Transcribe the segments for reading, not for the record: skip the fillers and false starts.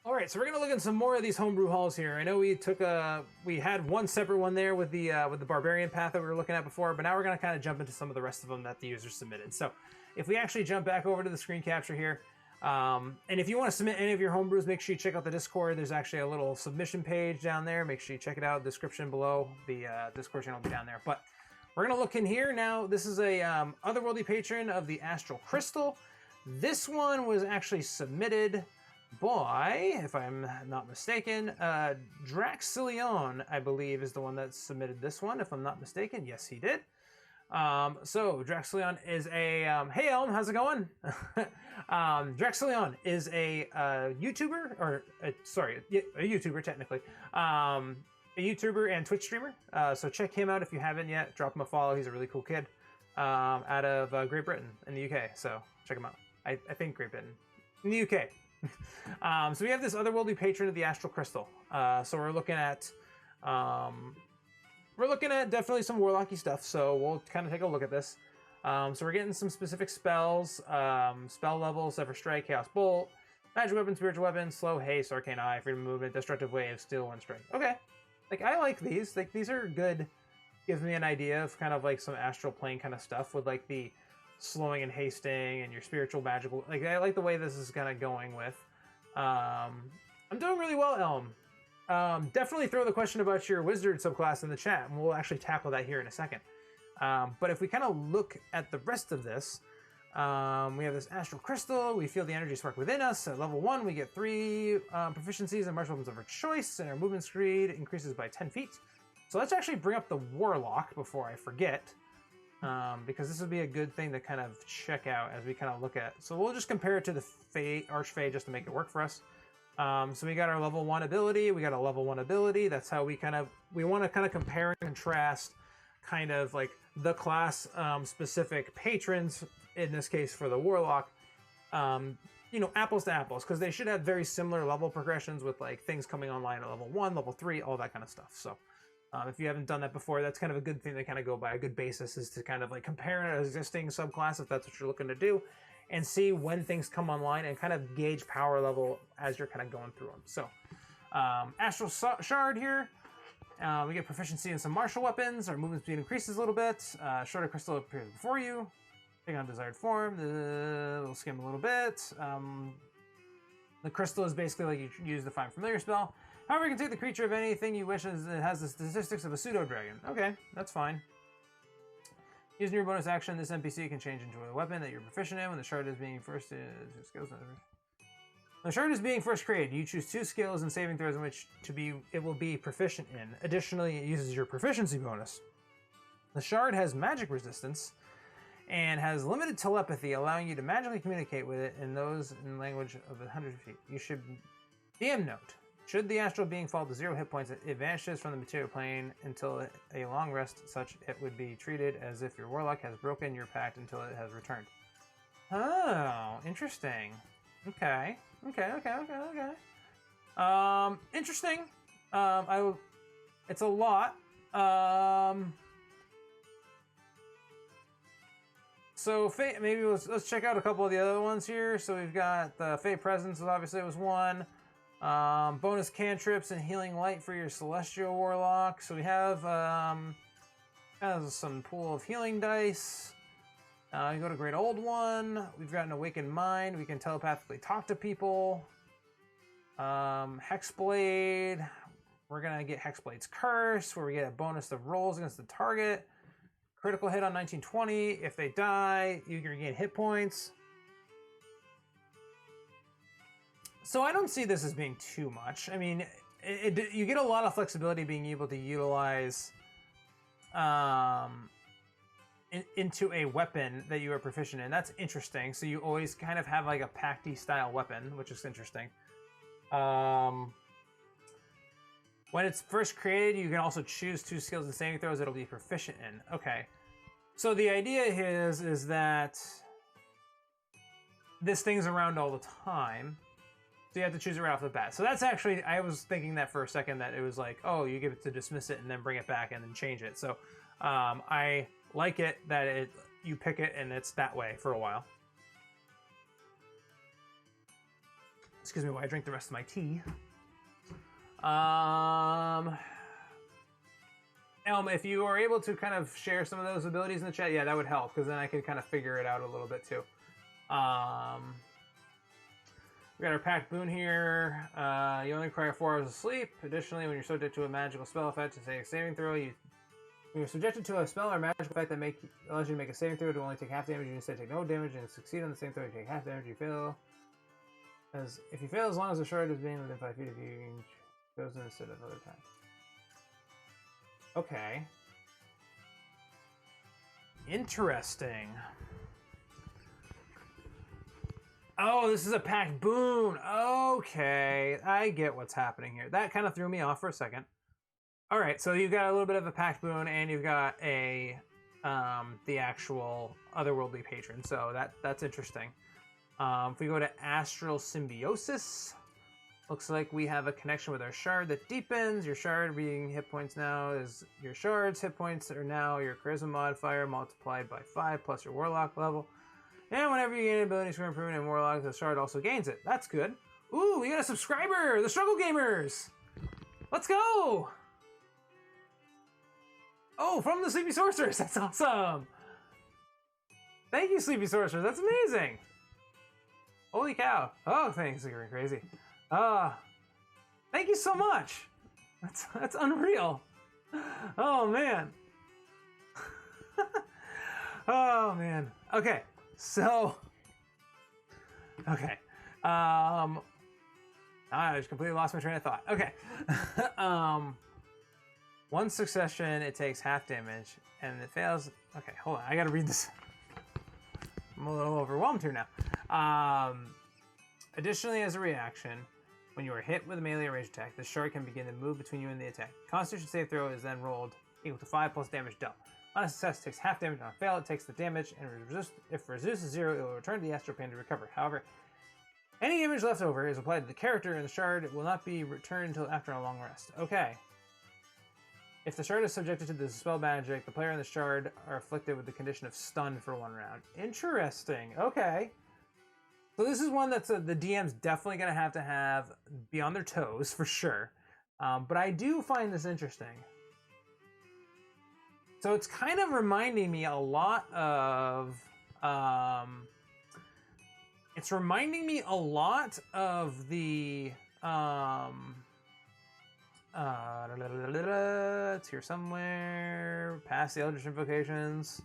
All right, so we're gonna look at some more of these homebrew halls here. I know we had one separate one there with the barbarian path that we were looking at before, but now we're gonna kind of jump into some of the rest of them that the user submitted. So if we actually jump back over to the screen capture here, and if you want to submit any of your homebrews, make sure you check out the Discord. There's actually a little submission page down there. Make sure you check it out. Description below. The Discord channel will be down there. But we're gonna look in here now. This is a otherworldly patron of the Astral Crystal. This one was actually submitted by, if I'm not mistaken, Draxilion, I believe, is the one that submitted this one, if I'm not mistaken. Yes, he did. So Draxilion is a hey Elm, how's it going? Draxilion is a YouTuber, or a YouTuber technically, a YouTuber and Twitch streamer. So check him out if you haven't yet. Drop him a follow. He's a really cool kid, out of Great Britain in the UK. So check him out. I think Great Britain in the UK. So we have this otherworldly patron of the Astral Crystal. So we're looking at definitely some warlocky stuff. So we'll kind of take a look at this. So we're getting some specific spells, spell levels: Zephyr Strike, Chaos Bolt, Magic Weapon, Spiritual Weapon, Slow Haste, Arcane Eye, Freedom of Movement, Destructive Wave, Steel Wind Strike. Okay, like I like these. Like these are good. Gives me an idea of kind of like some astral plane kind of stuff with like the slowing and hasting and your spiritual magical. Like I like the way this is kind of going with. I'm doing really well, Elm. Definitely throw the question about your wizard subclass in the chat, and we'll actually tackle that here in a second. But if we kind of look at the rest of this, we have this Astral Crystal. We feel the energy spark within us. At level 1, we get 3 proficiencies and martial weapons of our choice, and our movement speed increases by 10 feet. So let's actually bring up the Warlock before I forget. Because this would be a good thing to kind of check out as we kind of look at. So we'll just compare it to the Archfey just to make it work for us. So we got our level 1 ability. We got a level 1 ability. That's how we want to kind of compare and contrast kind of like the class specific patrons, in this case for the Warlock, apples to apples, because they should have very similar level progressions with like things coming online at level 1, level 3, all that kind of stuff. So if you haven't done that before, that's kind of a good thing to kind of go by. A good basis is to kind of like compare an existing subclass, if that's what you're looking to do, and see when things come online and kind of gauge power level as you're kind of going through them. So Astral Shard here. We get proficiency in some martial weapons. Our movement speed increases a little bit. Shard of Crystal appears before you. Take on desired form. We'll skim a little bit. The crystal is basically like you use the Find Familiar spell. However, you can take the creature of anything you wish, as it has the statistics of a pseudo-dragon. Okay, that's fine. Using your bonus action, this NPC can change into a weapon that you're proficient in when the shard is being first skills. The shard is being first created. You choose 2 skills and saving throws in which it will be proficient in. Additionally, it uses your proficiency bonus. The shard has magic resistance and has limited telepathy, allowing you to magically communicate with it in language of 100 feet. You should DM note. Should the astral being fall to 0 hit points, it vanishes from the material plane until a long rest, such it would be treated as if your warlock has broken your pact until it has returned. Oh, interesting. Okay. Interesting. It's a lot. So Fate, maybe let's check out a couple of the other ones here. So we've got the Fate Presence, obviously was one. Bonus cantrips and healing light for your celestial warlock. So we have some pool of healing dice. You go to Great Old One. We've got an Awakened Mind. We can telepathically talk to people. Hexblade. We're gonna get Hexblade's Curse, where we get a bonus to rolls against the target. Critical hit on 1920. If they die, you can regain hit points. So I don't see this as being too much. I mean, you get a lot of flexibility being able to utilize into a weapon that you are proficient in. That's interesting. So you always kind of have like a Pacty style weapon, which is interesting. When it's first created, you can also choose 2 skills and saving throws it'll be proficient in. Okay. So the idea is that this thing's around all the time. So you have to choose it right off the bat. So that's actually, I was thinking that for a second, that it was like, oh, you give it to dismiss it and then bring it back and then change it. So I like it that you pick it and it's that way for a while. Excuse me while I drink the rest of my tea. Elm, if you are able to kind of share some of those abilities in the chat, yeah, that would help, because then I can kind of figure it out a little bit too. We got our packed boon here. You only require 4 hours of sleep. Additionally, when you're subject to a magical spell effect to say a saving throw, when you're subjected to a spell or magical effect that allows you to make a saving throw to only take half damage, you instead take no damage and succeed on the same throw, you take half damage. You fail. If you fail, as long as the shard is being within 5 feet of you, you goes in instead of other time. Okay. Interesting. Oh, this is a packed boon. Okay, I get what's happening here. That kind of threw me off for a second. All right, so you've got a little bit of a packed boon, and you've got the actual otherworldly patron. So that's interesting. If we go to Astral Symbiosis, looks like we have a connection with our shard that deepens. Your shard being hit points now is your shard's hit points are now your charisma modifier multiplied by 5 plus your warlock level. And whenever you gain an ability score improvement in warlock, the shard also gains it. That's good. Ooh, we got a subscriber! The Struggle Gamers! Let's go! Oh, from the Sleepy Sorcerers! That's awesome! Thank you, Sleepy Sorcerers. That's amazing! Holy cow. Oh, things are going crazy. Thank you so much. That's unreal. Oh man. Oh man. Okay. So okay. I just completely lost my train of thought. Okay. One succession, it takes half damage, and it fails. Okay, hold on. I gotta read this. I'm a little overwhelmed here now. Additionally, as a reaction, when you are hit with a melee or ranged attack, the shard can begin to move between you and the attack. Constitution save throw is then rolled equal to 5 plus damage dealt. On a success, it takes half damage. On a fail, it takes the damage, and if resist is 0, it will return to the astral plane to recover. However, any damage left over is applied to the character, and the shard will not be returned until after a long rest. Okay. If the shard is subjected to the spell magic, the player and the shard are afflicted with the condition of stun for 1 round. Interesting. Okay. So this is one that's the DM's definitely going to have be on their toes for sure. But I do find this interesting. So it's kind of reminding me a lot of it's reminding me a lot of the it's here somewhere past the Eldritch Invocations.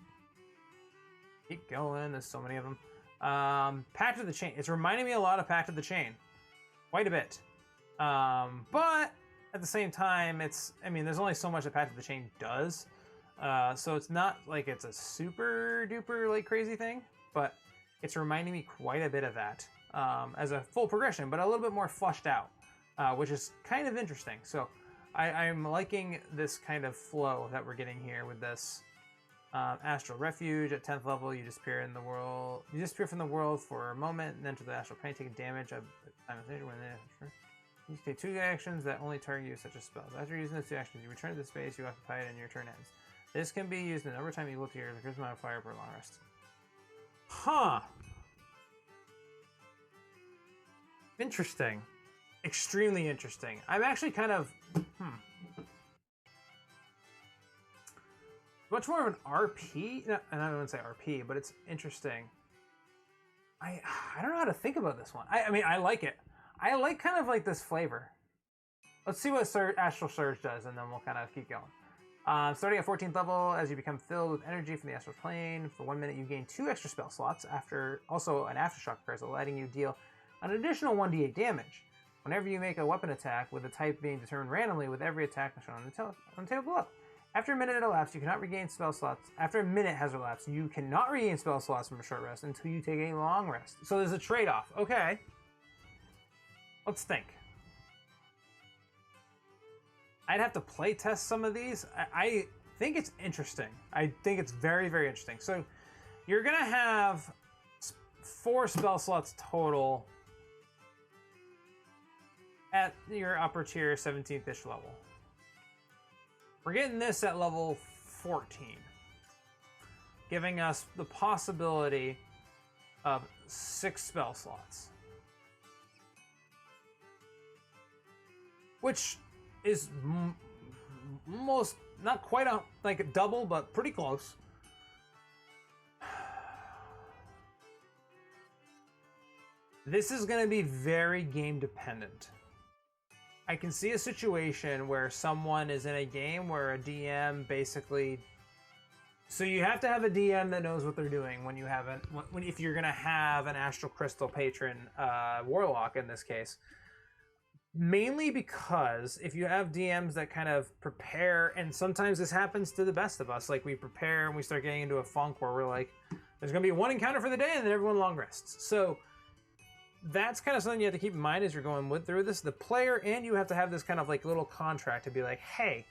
Keep going, there's so many of them. Pact of the Chain. It's reminding me a lot of Pact of the Chain. Quite a bit. But at the same time, there's only so much that Pact of the Chain does. So it's not like it's a super duper like crazy thing, but it's reminding me quite a bit of that as a full progression, but a little bit more fleshed out, which is kind of interesting. So I'm liking this kind of flow that we're getting here with this. Astral Refuge at 10th level, you disappear in the world. You disappear from the world for a moment and enter the astral plane, taking damage. You take 2 actions that only target you, such as spells. After using those 2 actions, you return to the space you occupied and your turn ends. This can be used in overtime equal to your charisma modifier per long rest. Huh. Interesting. Extremely interesting. I'm actually kind of much more of an RP. No, and I don't want to say RP, but it's interesting. I don't know how to think about this one. I mean, I like it. I like kind of like this flavor. Let's see what Astral Surge does, and then we'll kind of keep going. Starting at 14th level, as you become filled with energy from the astral plane, for 1 minute you gain 2 extra spell slots. Also an aftershock appraisal, letting you deal an additional 1d8 damage. Whenever you make a weapon attack, with the type being determined randomly with every attack shown on the table below. After a minute elapsed, you cannot regain spell slots. After a minute has elapsed, you cannot regain spell slots from a short rest until you take a long rest. So there's a trade-off. Okay. Let's think. I'd have to play test some of these. I think it's interesting. I think it's very, very interesting. So you're going to have 4 spell slots total at your upper tier 17th-ish level. We're getting this at level 14, giving us the possibility of 6 spell slots. which is almost not quite like a double, but pretty close. This is going to be very game dependent. I can see a situation where someone is in a game where a DM basically... So you have to have a DM that knows what they're doing when you have if you're going to have an Astral Crystal Patron Warlock in this case. Mainly because if you have DMs that kind of prepare, and sometimes this happens to the best of us, like we prepare and we start getting into a funk where we're like, there's going to be one encounter for the day and then everyone long rests. So that's kind of something you have to keep in mind as you're going through this. The player and you have to have this kind of like little contract to be like, hey,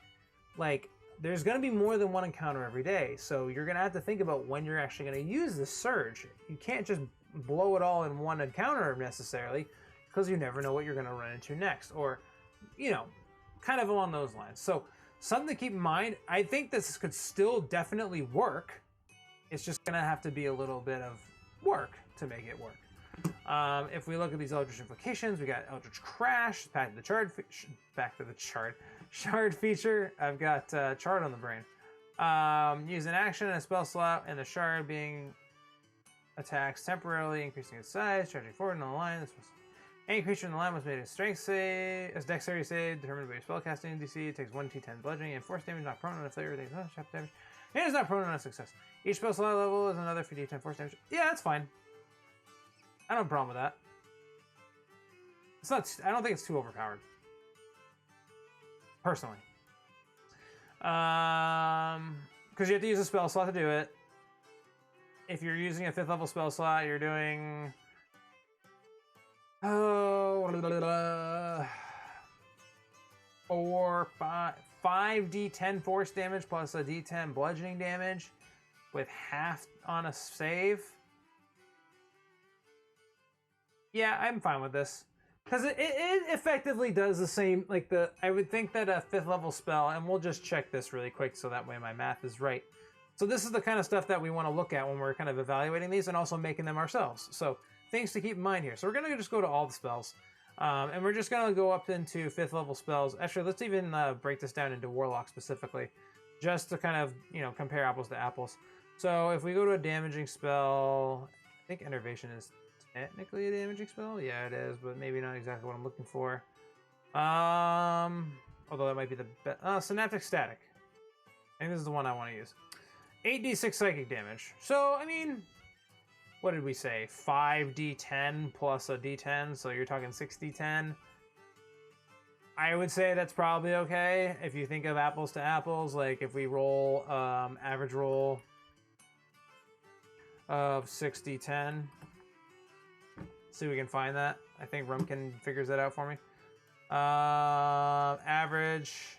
like there's going to be more than one encounter every day. So you're going to have to think about when you're actually going to use this surge. You can't just blow it all in one encounter necessarily, because you never know what you're going to run into next, or, you know, kind of along those lines. So something to keep in mind. I think this could still definitely work. It's just going to have to be a little bit of work to make it work. If we look at these Eldritch Invocations, we got Eldritch Crash, back to the Shard feature. I've got Chard on the brain. Use an action and a spell slot, and the Shard being attacks temporarily, increasing its size, charging forward in the line. Any creature in the line must make a strength save, a dexterity save, determined by your spellcasting DC. It takes 1d10 bludgeoning and force damage, not prone on a failure, takes no sharp damage, and is not prone on a success. Each spell slot level is another 3d10 force damage. Yeah, that's fine. I don't have a problem with that. It's not. I don't think it's too overpowered, personally. Because you have to use a spell slot to do it. If you're using a 5th level spell slot, you're doing 5d10 force damage plus a d10 bludgeoning damage with half on a save. Yeah, I'm fine with this. Because it effectively does the same, like I would think that a 5th level spell, and we'll just check this really quick so that way my math is right. So this is the kind of stuff that we want to look at when we're kind of evaluating these and also making them ourselves. So things to keep in mind here. So we're going to just go to all the spells. And we're just going to go up into 5th level spells. Actually, let's even break this down into Warlock specifically, just to kind of, you know, compare apples to apples. So if we go to a damaging spell, I think Enervation is technically a damaging spell. Yeah, it is, but maybe not exactly what I'm looking for. Although that might be the best. Synaptic Static. I think this is the one I want to use. 8d6 psychic damage. So, I mean, what did we say? 5d10 plus a d10, so you're talking 6d10. I would say that's probably okay. If you think of apples to apples, like if we roll average roll of 6d10. See if we can find that. I think Rumkin figures that out for me. Average.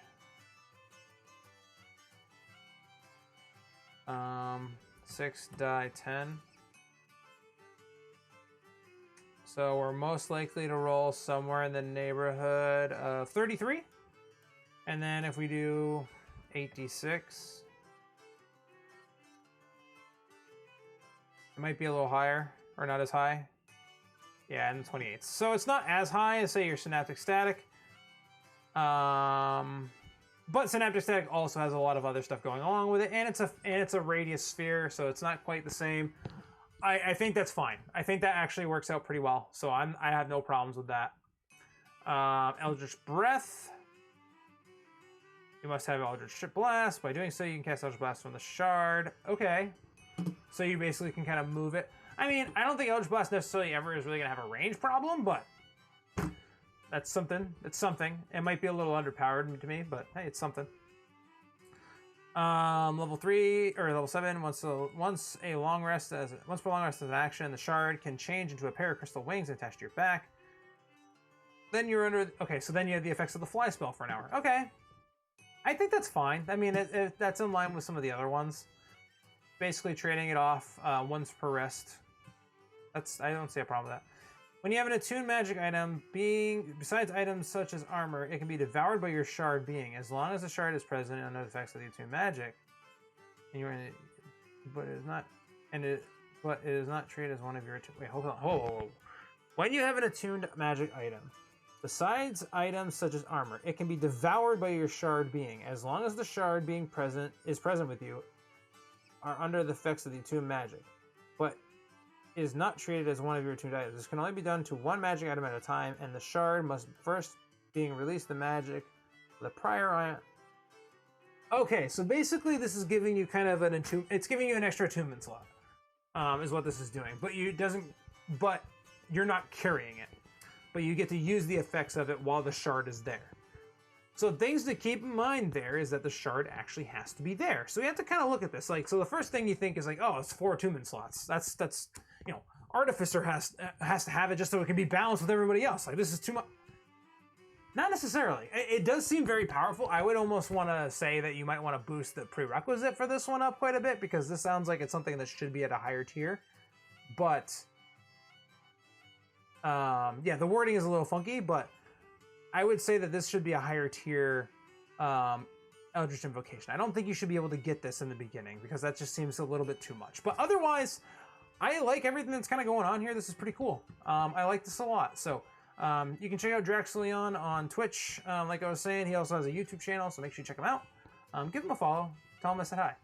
6 die 10. So we're most likely to roll somewhere in the neighborhood of 33. And then if we do 8d6, it might be a little higher, or not as high. Yeah, and 28. So it's not as high as, say, your Synaptic Static. But Synaptic Static also has a lot of other stuff going along with it, and it's a radius sphere, so it's not quite the same. I think that's fine. I think that actually works out pretty well, so I have no problems with that. Eldritch Breath. You must have Eldritch Blast. By doing so, you can cast Eldritch Blast from the Shard. Okay. So you basically can kind of move it. I mean, I don't think Eldritch Blast necessarily ever is really going to have a range problem, but that's something. It's something. It might be a little underpowered to me, but hey, it's something. Level 3 or level 7. Once per long rest as an action, the Shard can change into a pair of crystal wings attached to your back. Then you're under. Okay, so then you have the effects of the fly spell for an hour. Okay, I think that's fine. I mean, that's in line with some of the other ones. Basically, trading it off once per rest. I don't see a problem with that. When you have an attuned magic item, besides items such as armor, it can be devoured by your shard being, as long as the shard is present under the effects of the attuned magic. But it is not treated as one of your. Wait, hold on. When you have an attuned magic item, Besides items such as armor, it can be devoured by your shard being, as long as the shard being is present with you, are under the effects of the attuned magic, but is not treated as one of your attuned items. This can only be done to one magic item at a time, and the shard must first being released the magic. The prior item. Okay, so basically this is giving you kind of an it's giving you an extra attunement slot, is what this is doing. But you're not carrying it. But you get to use the effects of it while the shard is there. So things to keep in mind there is that the shard actually has to be there. So you have to kind of look at this. Like, so the first thing you think is like, oh, it's 4 attunement slots. That's Artificer has to have it just so it can be balanced with everybody else. Like, this is too much. Not necessarily. It does seem very powerful. I would almost want to say that you might want to boost the prerequisite for this one up quite a bit, because this sounds like it's something that should be at a higher tier. But yeah, the wording is a little funky, but I would say that this should be a higher tier Eldritch Invocation. I don't think you should be able to get this in the beginning, because that just seems a little bit too much. But otherwise, I like everything that's kind of going on here. This is pretty cool. I like this a lot. So you can check out Draxleon on Twitch. Like I was saying, he also has a YouTube channel, so make sure you check him out. Give him a follow. Tell him I said hi.